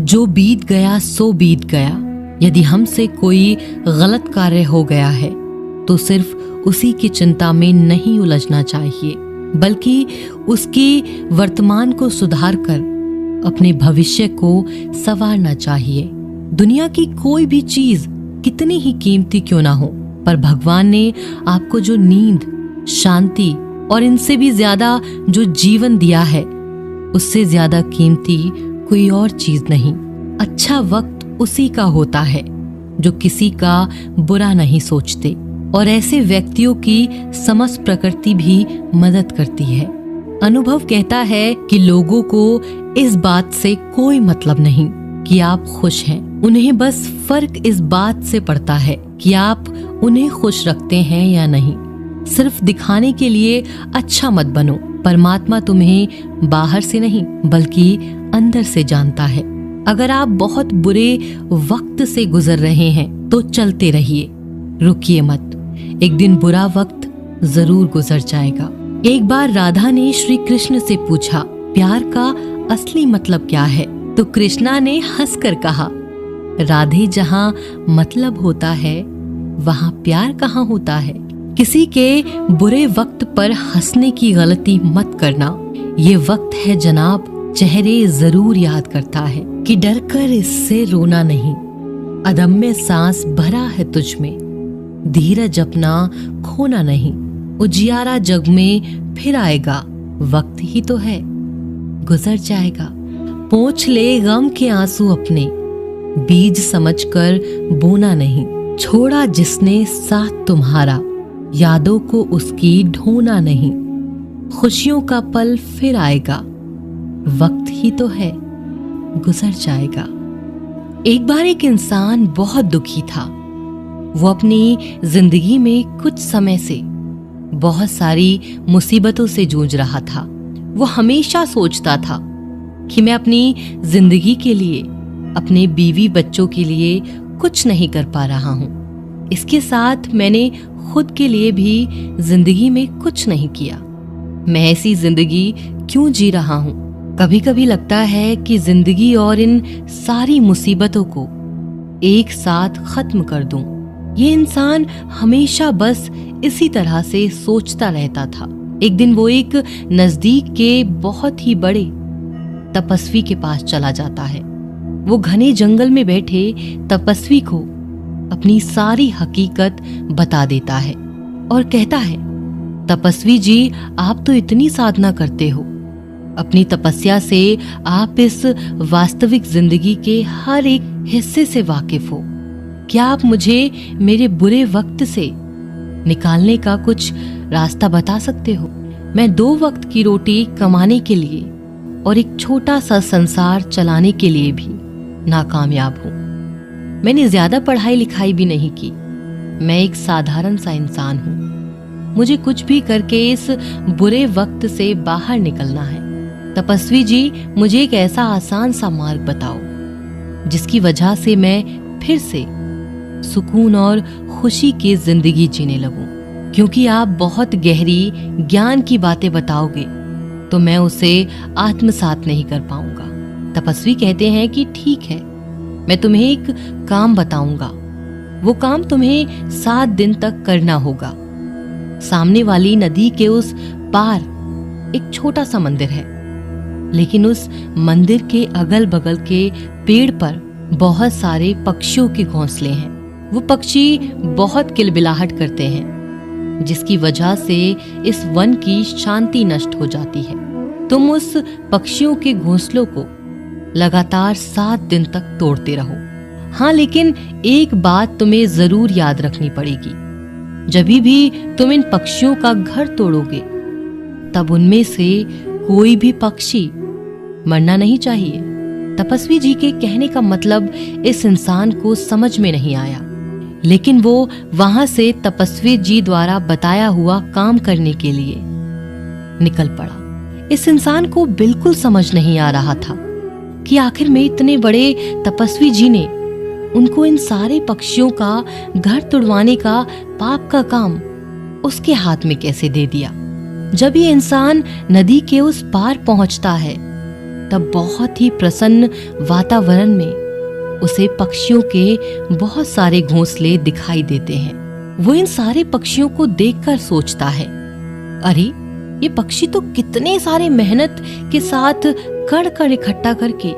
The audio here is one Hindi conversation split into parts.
जो बीत गया सो बीत गया। यदि हमसे कोई गलत कार्य हो गया है तो सिर्फ उसी की चिंता में नहीं उलझना चाहिए, बल्कि उसकी वर्तमान को सुधार कर अपने भविष्य को संवारना चाहिए। दुनिया की कोई भी चीज कितनी ही कीमती क्यों ना हो, पर भगवान ने आपको जो नींद, शांति और इनसे भी ज्यादा जो जीवन दिया है, उससे ज्यादा कीमती कोई और चीज नहीं। अच्छा वक्त उसी का होता है जो किसी का बुरा नहीं सोचते, और ऐसे व्यक्तियों की समस्त प्रकृति भी मदद करती है। अनुभव कहता है कि लोगों को इस बात से कोई मतलब नहीं कि आप खुश हैं, उन्हें बस फर्क इस बात से पड़ता है कि आप उन्हें खुश रखते हैं या नहीं। सिर्फ दिखाने के लिए अच्छा मत बनो। परमात्मा तुम्हें बाहर से नहीं बल्कि अंदर से जानता है। अगर आप बहुत बुरे वक्त से गुजर रहे हैं तो चलते रहिए, रुकिए मत। एक दिन बुरा वक्त जरूर गुजर जाएगा। एक बार राधा ने श्री कृष्ण से पूछा, प्यार का असली मतलब क्या है? तो कृष्णा ने हंसकर कहा, राधे, जहाँ मतलब होता है वहाँ प्यार कहाँ होता है। किसी के बुरे वक्त पर हंसने की गलती मत करना। ये वक्त है जनाब, चेहरे जरूर याद करता है कि डर कर इससे रोना नहीं। अदम्य सांस भरा है तुझ में, धीरज अपना खोना नहीं। उजियारा जग में फिर आएगा, वक्त ही तो है, गुजर जाएगा। पोंछ ले गम के आंसू अपने, बीज समझकर बोना नहीं। छोड़ा जिसने साथ तुम्हारा, यादों को उसकी ढोना नहीं। खुशियों का पल फिर आएगा, वक्त ही तो है, गुजर जाएगा। एक बार एक इंसान बहुत दुखी था। वो अपनी जिंदगी में कुछ समय से बहुत सारी मुसीबतों से जूझ रहा था। वो हमेशा सोचता था कि मैं अपनी जिंदगी के लिए, अपने बीवी बच्चों के लिए कुछ नहीं कर पा रहा हूँ। इसके साथ मैंने खुद के लिए भी जिंदगी में कुछ नहीं किया। मैं ऐसी जिंदगी क्यों जी रहा हूँ? कभी कभी लगता है कि जिंदगी और इन सारी मुसीबतों को एक साथ खत्म कर दूं। ये इंसान हमेशा बस इसी तरह से सोचता रहता था। एक दिन वो एक नजदीक के बहुत ही बड़े तपस्वी के पास चला जाता है। वो घने जंगल में बैठे तपस्वी को अपनी सारी हकीकत बता देता है और कहता है, तपस्वी जी, आप तो इतनी साधना करते हो, अपनी तपस्या से आप इस वास्तविक जिंदगी के हर एक हिस्से से वाकिफ हो। क्या आप मुझे मेरे बुरे वक्त से निकालने का कुछ रास्ता बता सकते हो? मैं 2 वक्त की रोटी कमाने के लिए और एक छोटा सा संसार चलाने के लिए भी नाकामयाब हूँ। मैंने ज्यादा पढ़ाई लिखाई भी नहीं की। मैं एक साधारण सा इंसान हूँ। मुझे कुछ भी करके इस बुरे वक्त से बाहर निकलना है। तपस्वी जी, मुझे एक ऐसा आसान सा मार्ग बताओ जिसकी वजह से मैं फिर से सुकून और खुशी की जिंदगी जीने लगूं। क्योंकि आप बहुत गहरी ज्ञान की बातें बताओगे तो मैं उसे आत्मसात नहीं कर पाऊंगा। तपस्वी कहते हैं कि ठीक है, मैं तुम्हें एक काम बताऊंगा। वो काम तुम्हें 7 दिन तक करना होगा। सामने वाली नदी के उस पार एक छोटा सा मंदिर है, लेकिन उस मंदिर के अगल बगल के पेड़ पर बहुत सारे पक्षियों के घोंसले हैं। वो पक्षी बहुत किलबिलाहट करते हैं, जिसकी वजह से इस वन की शांति नष्ट हो जाती है। तुम उस पक्षियों के घोंसलों को लगातार 7 दिन तक तोड़ते रहो। हाँ, लेकिन एक बात तुम्हें जरूर याद रखनी पड़ेगी। जब भी तुम इन पक्षियों का घर तोड़ोगे, तब उनमें से कोई भी पक्षी मरना नहीं चाहिए। तपस्वी जी के कहने का मतलब इस इंसान को समझ में नहीं आया, लेकिन वो वहां से तपस्वी जी द्वारा बताया हुआ काम करने के लिए निकल पड़ा। इस इंसान को बिल्कुल समझ नहीं आ रहा था कि आखिर में इतने बड़े तपस्वी जी ने उनको इन सारे पक्षियों का घर तुड़वाने का पाप का काम उसके हाथ में कैसे दे दिया। जब ये इंसान नदी के उस पार पहुंचता है तब बहुत ही प्रसन्न वातावरण में उसे पक्षियों के बहुत सारे घोंसले दिखाई देते हैं। वो इन सारे पक्षियों को देखकर सोचता है, अरे ये पक्षी तो कितने सारे मेहनत के साथ कण कण इकट्ठा करके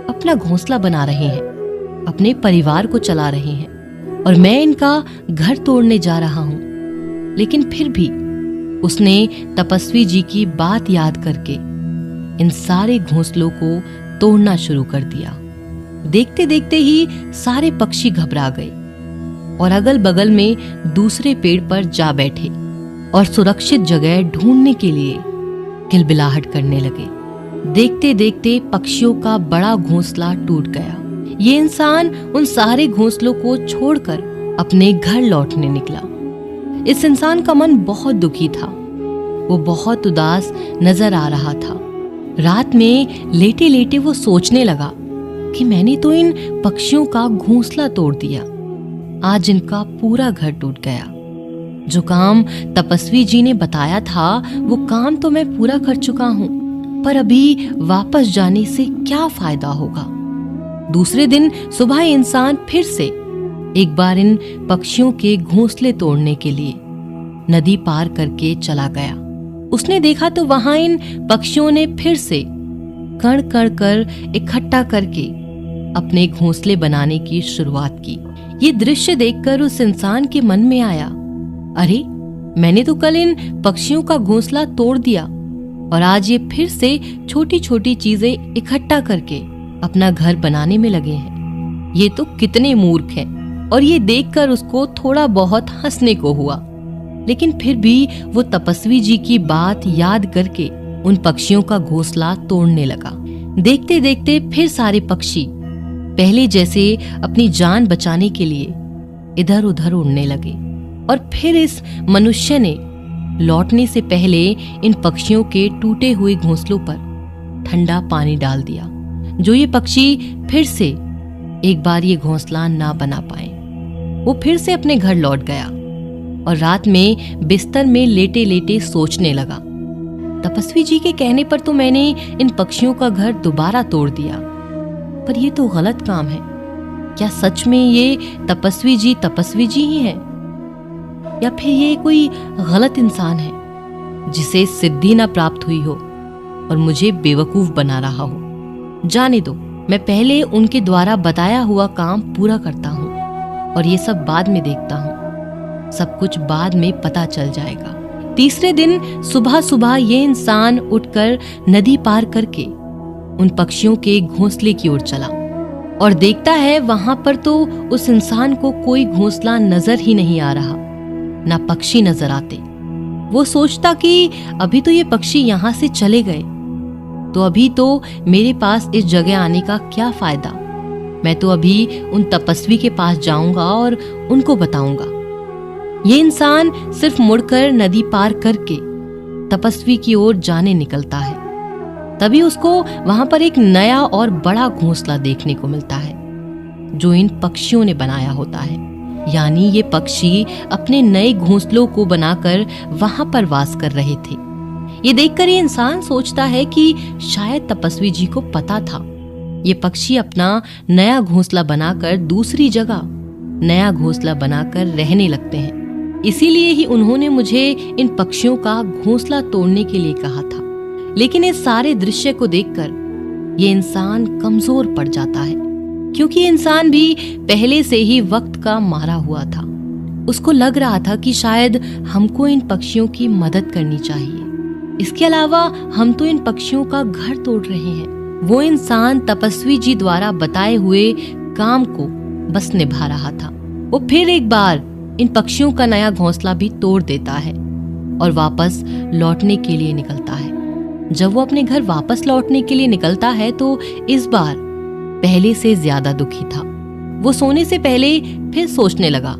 अपना घोंसला बना रहे हैं, अपने परिवार को चला रहे हैं, और मैं इनका घर तोड़ने जा रहा हूं। लेकिन फिर भी उसने तपस्वी जी की बात याद करके इन सारे घोंसलों को तोड़ना शुरू कर दिया। देखते देखते ही सारे पक्षी घबरा गए और अगल बगल में दूसरे पेड़ पर जा बैठे और सुरक्षित जगह ढूंढने के लिए किलबिलाहट करने लगे। देखते देखते पक्षियों का बड़ा घोंसला टूट गया। ये इंसान उन सारे घोंसलों को छोड़कर अपने घर लौटने निकला। इस इंसान का मन बहुत दुखी था, वो बहुत उदास नजर आ रहा था। रात में लेटे लेटे वो सोचने लगा कि मैंने तो इन पक्षियों का घोंसला तोड़ दिया, आज इनका पूरा घर टूट गया। जो काम तपस्वी जी ने बताया था वो काम तो मैं पूरा कर चुका हूँ, पर अभी वापस जाने से क्या फायदा होगा। दूसरे दिन सुबह इंसान फिर से एक बार इन पक्षियों के घोंसले तोड़ने के लिए नदी पार करके चला गया। उसने देखा तो वहां इन पक्षियों ने फिर से कण कण कर इकट्ठा करके अपने घोंसले बनाने की शुरुआत की। ये दृश्य देखकर उस इंसान के मन में आया, अरे मैंने तो कल इन पक्षियों का घोंसला तोड़ दिया और आज ये फिर से छोटी छोटी चीजें इकट्ठा करके अपना घर बनाने में लगे हैं। ये तो कितने मूर्ख हैं। और ये देखकर उसको थोड़ा बहुत हंसने को हुआ, लेकिन फिर भी वो तपस्वी जी की बात याद करके उन पक्षियों का घोंसला तोड़ने लगा। देखते देखते फिर सारे पक्षी पहले जैसे अपनी जान बचाने के लिए इधर उधर उड़ने लगे। और फिर इस मनुष्य ने लौटने से पहले इन पक्षियों के टूटे हुए घोंसलों पर ठंडा पानी डाल दिया, जो ये पक्षी फिर से एक बार ये घोंसला ना बना पाए। वो फिर से अपने घर लौट गया और रात में बिस्तर में लेटे लेटे सोचने लगा, तपस्वी जी के कहने पर तो मैंने इन पक्षियों का घर दोबारा तोड़ दिया, पर ये तो गलत काम है। क्या सच में ये तपस्वी जी ही हैं? या फिर ये कोई गलत इंसान है जिसे सिद्धि ना प्राप्त हुई हो और मुझे बेवकूफ बना रहा हो? जाने दो, मैं पहले उनके द्वारा बताया हुआ काम पूरा करता हूँ और ये सब बाद में देखता हूँ। सब कुछ बाद में पता चल जाएगा। तीसरे दिन सुबह सुबह ये इंसान उठकर नदी पार करके उन पक्षियों के घोंसले की ओर चला और देखता है वहां पर तो उस इंसान को कोई घोंसला नजर ही नहीं आ रहा, ना पक्षी नजर आते। वो सोचता कि अभी तो ये पक्षी यहाँ से चले गए, तो अभी तो मेरे पास इस जगह आने का क्या फायदा। मैं तो अभी उन तपस्वी के पास जाऊंगा और उनको बताऊंगा। ये इंसान सिर्फ मुड़कर नदी पार करके तपस्वी की ओर जाने निकलता है। तभी उसको वहां पर एक नया और बड़ा घोंसला देखने को मिलता है जो इन पक्षियों ने बनाया होता है। यानी ये पक्षी अपने नए घोंसलों को बनाकर वहां पर वास कर रहे थे। ये देखकर ये इंसान सोचता है कि शायद तपस्वी जी को पता था। ये पक्षी अपना नया घोंसला बनाकर दूसरी जगह नया घोंसला बनाकर रहने लगते हैं, इसीलिए ही उन्होंने मुझे इन पक्षियों का घोंसला तोड़ने के लिए कहा था। लेकिन इस सारे दृश्य को देखकर ये इंसान कमजोर पड़ जाता है, क्योंकि इंसान भी पहले से ही वक्त का मारा हुआ था। उसको लग रहा था कि शायद हमको इन पक्षियों की मदद करनी चाहिए। इसके अलावा हम तो इन पक्षियों का घर तोड़ रहे हैं। वो इंसान तपस्वी जी द्वारा बताए हुए काम को बस निभा रहा था। वो फिर एक बार इन पक्षियों का नया घोंसला भी तोड़ देता है और वापस लौटने के लिए निकलता है। जब वो अपने घर वापस लौटने के लिए निकलता है तो इस बार पहले से ज्यादा दुखी था। वो सोने से पहले फिर सोचने लगा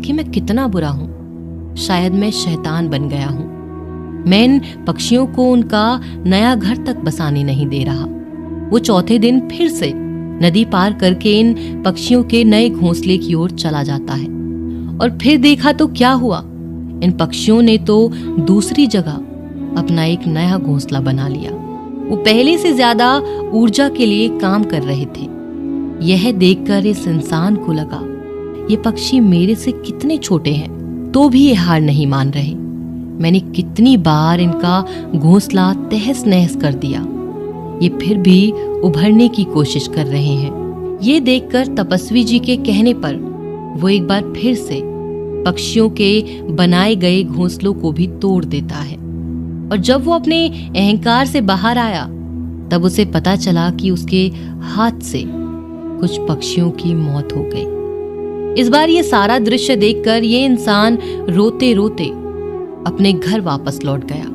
कि मैं कितना बुरा हूँ, शायद मैं शैतान बन गया हूँ। मैं इन पक्षियों को उनका नया घर तक बसाने नहीं दे रहा। वो चौथे दिन फिर से नदी पार करके इन पक्षियों के नए घोंसले की ओर चला जाता है और फिर देखा तो क्या हुआ, इन पक्षियों ने तो दूसरी जगह अपना एक नया घोंसला बना लिया। वो पहले से ज्यादा ऊर्जा के लिए काम कर रहे थे। यह देखकर इस इंसान को लगा, ये पक्षी मेरे से कितने छोटे हैं, तो भी ये हार नहीं मान रहे। मैंने कितनी बार इनका घोंसला तहस नहस कर दिया, ये फिर भी उभरने की कोशिश कर रहे हैं। ये देखकर तपस्वी जी के कहने पर वो एक बार फिर से पक्षियों के बनाए गए घोंसलों को भी तोड़ देता है। और जब वो अपने अहंकार से बाहर आया, तब उसे पता चला कि उसके हाथ से कुछ पक्षियों की मौत हो गई। इस बार ये सारा दृश्य देखकर ये इंसान रोते रोते अपने घर वापस लौट गया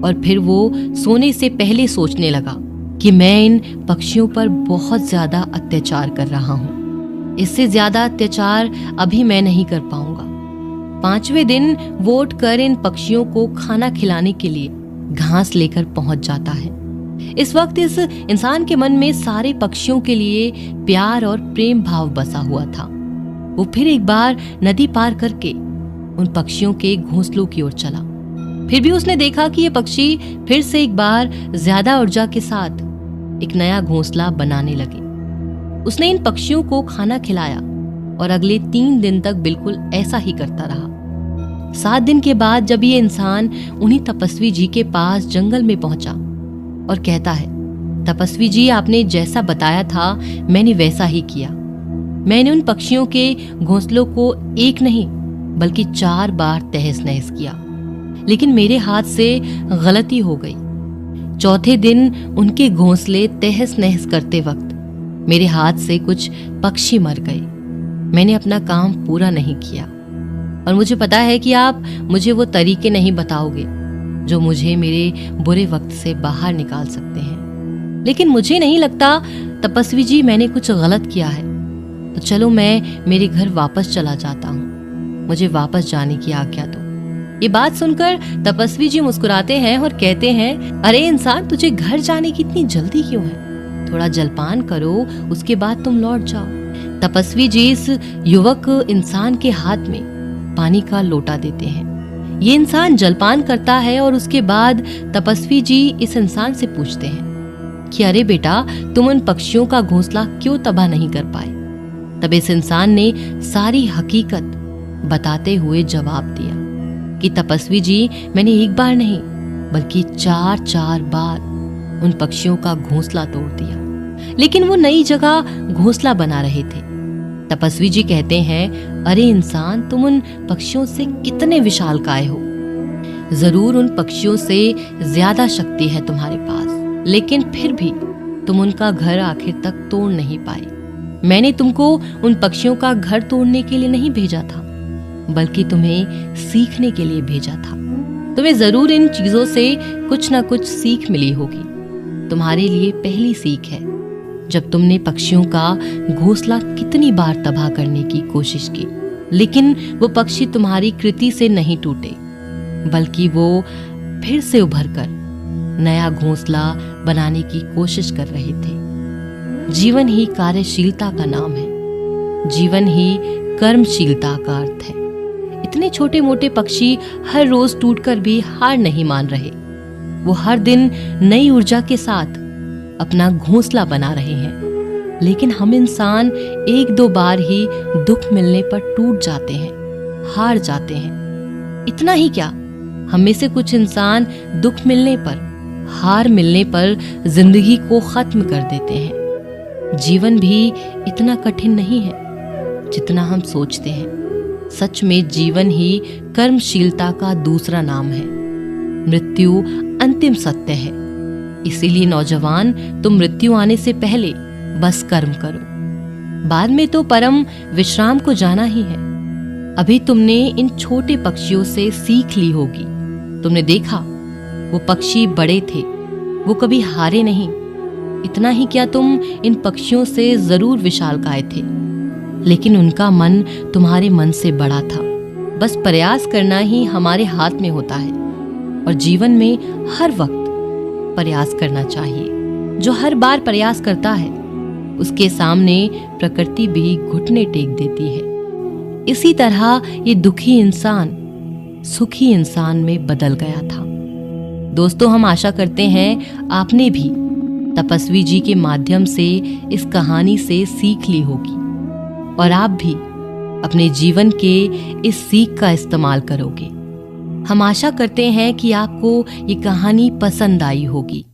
और फिर वो सोने से पहले सोचने लगा कि मैं इन पक्षियों पर बहुत ज्यादा अत्याचार कर रहा हूँ। इससे ज्यादा अत्याचार अभी मैं नहीं कर पाऊंगा। 5वें दिन वो उठकर इन पक्षियों को खाना खिलाने के लिए घास लेकर पहुंच जाता है। इस वक्त इस इंसान के मन में सारे पक्षियों के लिए प्यार और प्रेम भाव बसा हुआ था। वो फिर एक बार नदी पार करके उन पक्षियों के घोंसलों की ओर चला। फिर भी उसने देखा कि ये पक्षी फिर से एक बार ज्यादा ऊर्जा के साथ एक नया घोंसला बनाने लगे। उसने इन पक्षियों को खाना खिलाया और अगले 3 दिन तक बिल्कुल ऐसा ही करता रहा। 7 दिन के बाद जब ये इंसान उन्हीं तपस्वी जी के पास जंगल में पहुंचा और कहता है, तपस्वी जी, आपने जैसा बताया था मैंने वैसा ही किया। मैंने उन पक्षियों के घोंसलों को एक नहीं बल्कि 4 बार तहस नहस किया, लेकिन मेरे हाथ से गलती हो गई। 4थे दिन उनके घोंसले तहस नहस करते वक्त मेरे हाथ से कुछ पक्षी मर गए। मैंने अपना काम पूरा नहीं किया और मुझे पता है कि आप मुझे वो तरीके नहीं बताओगे जो मुझे मेरे बुरे वक्त से बाहर निकाल सकते हैं, लेकिन मुझे नहीं लगता तपस्वी जी मैंने कुछ गलत किया है। तो चलो मैं मेरे घर वापस चला जाता हूँ, मुझे वापस जाने की आज्ञा दो। ये बात सुनकर तपस्वी जी मुस्कुराते हैं और कहते हैं, अरे इंसान, तुझे घर जाने की इतनी जल्दी क्यों है? थोड़ा जलपान करो, उसके बाद तुम लौट जाओ। तपस्वी जी इस युवक इंसान के हाथ में पानी का लोटा देते हैं। ये इंसान जलपान करता है और उसके बाद तपस्वी जी इस इंसान से पूछते हैं कि अरे बेटा, तुम उन पक्षियों का घोंसला क्यों तबाह नहीं कर पाए? तब इस इंसान ने सारी हकीकत बताते हुए जवाब दिया कि तपस्वी जी, मैंने एक बार नहीं बल्कि 4 बार उन पक्षियों का घोंसला तोड़ दिया, लेकिन वो नई जगह घोंसला बना रहे थे। तपस्वी जी कहते हैं, अरे इंसान, तुम उन पक्षियों से कितने विशालकाय हो। जरूर उन पक्षियों से ज्यादा शक्ति है तुम्हारे पास, लेकिन फिर भी तुम उनका घर आखिर तक तोड़ नहीं पाए। मैंने तुमको उन पक्षियों का घर तोड़ने के लिए नहीं भेजा था, बल्कि तुम्हें सीखने के लिए भेजा था। तुम्हें जरूर इन चीजों से कुछ ना कुछ सीख मिली होगी। तुम्हारे लिए पहली सीख है जब तुमने पक्षियों का घोंसला कितनी बार तबाह करने की कोशिश की, लेकिन वो पक्षी तुम्हारी कृति से नहीं टूटे, बल्कि वो फिर से उभरकर नया घोंसला बनाने की कोशिश कर रहे थे। जीवन ही कार्यशीलता का नाम है, जीवन ही कर्मशीलता का अर्थ है। इतने छोटे मोटे पक्षी हर रोज टूटकर भी हार नहीं मान रहे। वो हर दिन नई ऊर्जा के साथ अपना घोंसला बना रहे हैं, लेकिन हम इंसान 1-2 बार ही दुख मिलने पर टूट जाते हैं, हार जाते हैं। इतना ही क्या, हम में से कुछ इंसान दुख मिलने पर, हार मिलने पर जिंदगी को खत्म कर देते हैं। जीवन भी इतना कठिन नहीं है जितना हम सोचते हैं। सच में जीवन ही कर्मशीलता का दूसरा नाम है। मृत्यु अंतिम सत्य है। इसीलिए नौजवान, तुम मृत्यु आने से पहले बस कर्म करो, बाद में तो परम विश्राम को जाना ही है। अभी तुमने इन छोटे पक्षियों से सीख ली होगी। तुमने देखा वो पक्षी बड़े थे, वो कभी हारे नहीं। इतना ही क्या, तुम इन पक्षियों से जरूर विशालकाय थे, लेकिन उनका मन तुम्हारे मन से बड़ा था। बस प्रयास करना ही हमारे हाथ में होता है, और जीवन में हर वक्त प्रयास करना चाहिए। जो हर बार प्रयास करता है उसके सामने प्रकृति भी घुटने टेक देती है। इसी तरह ये दुखी इंसान सुखी इंसान में बदल गया था। दोस्तों, हम आशा करते हैं आपने भी तपस्वी जी के माध्यम से इस कहानी से सीख ली होगी और आप भी अपने जीवन के इस सीख का इस्तेमाल करोगे। हम आशा करते हैं कि आपको ये कहानी पसंद आई होगी।